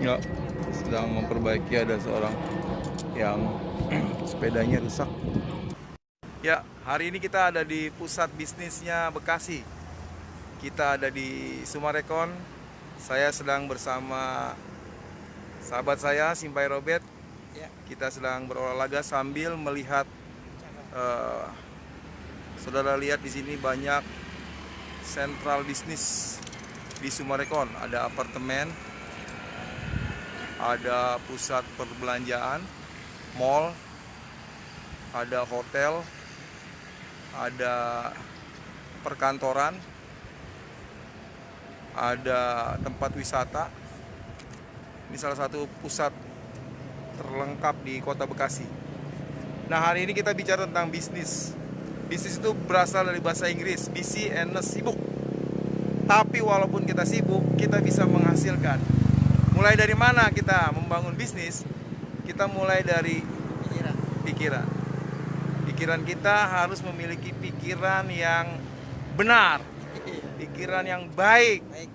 Ya, sedang memperbaiki, ada seorang yang sepedanya rusak. Ya, hari ini kita ada di pusat bisnisnya Bekasi. Kita ada di Sumarekon. Saya sedang bersama sahabat saya, Simpai Robert. Ya, Kita sedang berolahraga sambil melihat, eh, saudara lihat di sini banyak sentral bisnis di Sumarekon. Ada apartemen, ada pusat perbelanjaan, mall, ada hotel, ada perkantoran, ada tempat wisata. Ini salah satu pusat terlengkap di kota Bekasi. Nah, hari ini kita bicara tentang bisnis. Bisnis itu berasal dari bahasa Inggris, busy and sibuk. Tapi walaupun kita sibuk, kita bisa menghasilkan. Mulai dari mana kita membangun bisnis? Kita mulai dari pikiran. pikiran. Pikiran kita harus memiliki pikiran yang benar, pikiran yang baik. Baik.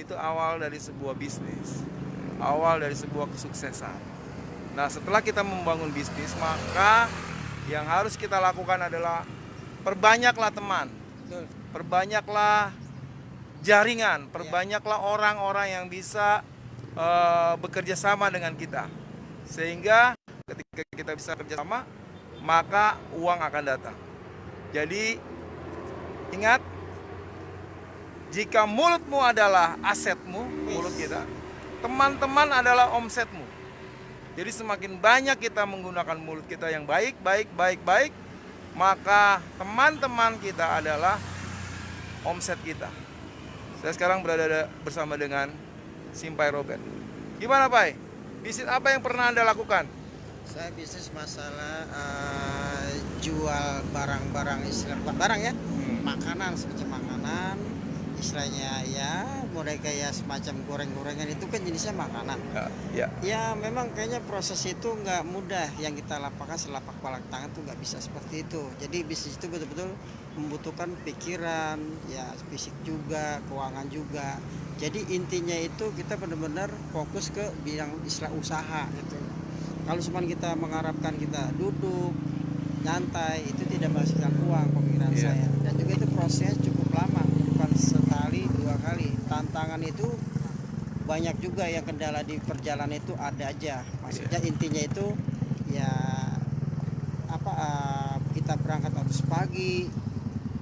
Itu awal dari sebuah bisnis, awal dari sebuah kesuksesan. Nah, setelah kita membangun bisnis, maka yang harus kita lakukan adalah perbanyaklah teman, Betul. perbanyaklah jaringan, perbanyaklah orang-orang yang bisa bekerja sama dengan kita. Sehingga ketika kita bisa kerja sama, maka uang akan datang. Jadi ingat, jika mulutmu adalah asetmu, mulut kita, teman-teman adalah omsetmu. Jadi semakin banyak kita menggunakan mulut kita yang baik, maka teman-teman kita adalah omset kita. Saya sekarang berada bersama dengan Simpai Robert. Gimana, Pai? Bisnis apa yang pernah Anda lakukan? Saya bisnis masalah jual barang-barang, istilah bukan barang ya, makanan, semacam makanan, istilahnya ya mulai kayak semacam goreng-gorengan, itu kan jenisnya makanan. Ya. Ya memang kayaknya proses itu nggak mudah, yang kita lakukan selapak palak tangan tuh nggak bisa seperti itu. Jadi bisnis itu betul-betul membutuhkan pikiran, ya fisik juga, keuangan juga. Jadi intinya itu kita benar-benar fokus ke bidang istilah usaha gitu. Kalau cuma kita mengharapkan kita duduk nyantai, itu tidak menghasilkan uang, pemikiran saya. Dan juga itu prosesnya cukup lama, bukan sekali dua kali. Tantangan itu banyak juga, yang kendala di perjalanan itu ada aja. Maksudnya intinya itu ya kita berangkat harus pagi,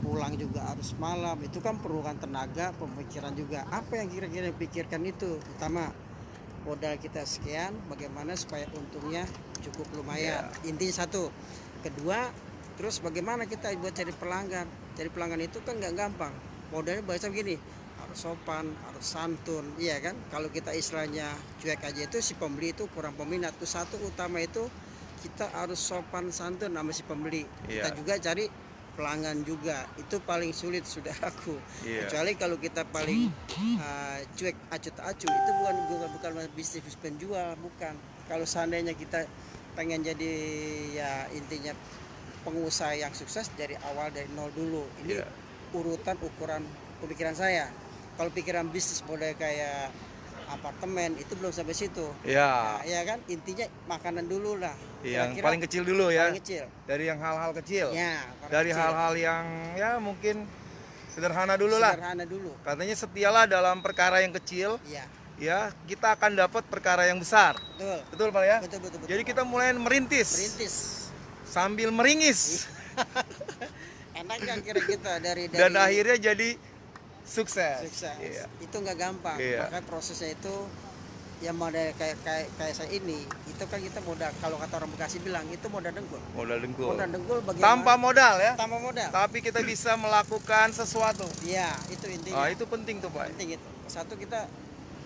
pulang juga harus malam. Itu kan perlukan tenaga, pemikiran juga. Apa yang kira-kira dipikirkan itu? Pertama, modal kita sekian, bagaimana supaya untungnya cukup lumayan. Intinya satu. Kedua, terus bagaimana kita buat cari pelanggan. Cari pelanggan itu kan nggak gampang. Modalnya bahasa begini, harus sopan, harus santun, iya kan? Kalau kita istilahnya cuek aja, itu si pembeli itu kurang peminat. Itu satu utama, itu kita harus sopan santun sama si pembeli. Kita juga cari pelanggan juga, itu paling sulit, saudaraku. Kecuali kalau kita paling cuek acut acu, itu bukan bisnis penjual, bukan. Kalau seandainya kita pengen jadi ya intinya pengusaha yang sukses dari awal, dari nol dulu. Ini urutan ukuran pemikiran saya. Kalau pikiran bisnis model kayak apartemen itu belum sampai situ. Ya kan, intinya makanan dulu lah. Yang paling kecil dulu ya. Paling kecil. Dari yang hal-hal kecil. Ya, dari hal-hal yang ya mungkin sederhana dulu lah. Sederhana dulu. Katanya setialah dalam perkara yang kecil. Iya. Ya, kita akan dapat perkara yang besar. Betul. Betul, Pak ya? Betul. Jadi kita mulai merintis. Sambil meringis. Enak kan kira kita dari dan akhirnya jadi sukses. Iya. Itu nggak gampang. Makanya prosesnya itu yang modal kayak saya ini, itu kan kita modal, kalau kata orang Bekasi bilang itu modal dengkul. Modal dengkul bagaimana? Tanpa modal ya. Tanpa modal. Tapi kita bisa melakukan sesuatu. Iya, itu intinya. Itu penting tuh, Pak. Penting itu. Satu, kita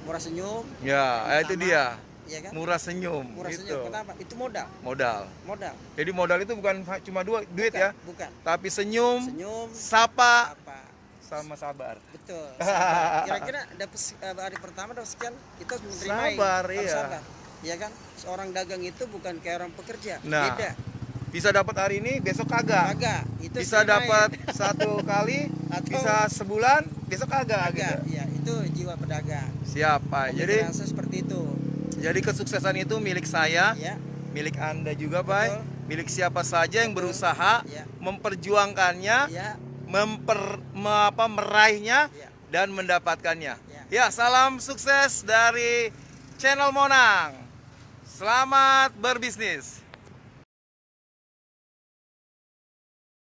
murah senyum. Ya, itu dia. Iya kan? Murah senyum. Senyum. Kenapa? Itu modal. Modal. Jadi modal itu bukan cuma duit ya. Bukan. Tapi senyum, sapa, sama sabar. Betul. Sabar. Kira-kira dapat hari pertama dapat sekian, kita harus menerima. Sabar, iya. Sabar. Iya kan? Seorang dagang itu bukan kayak orang pekerja. Nah, beda. Bisa dapat hari ini, besok kagak. Itu bisa dapat satu kali, bisa sebulan, besok kagak. Gitu. Iya, itu jiwa pedagang. Siapa? Jadi seperti itu. Jadi kesuksesan itu milik saya, Ya, milik Anda juga, Pak. Betul. Milik siapa saja yang berusaha ya, memperjuangkannya, ya, meraihnya ya. dan mendapatkannya. Ya. Ya, salam sukses dari Channel Monang. Selamat berbisnis.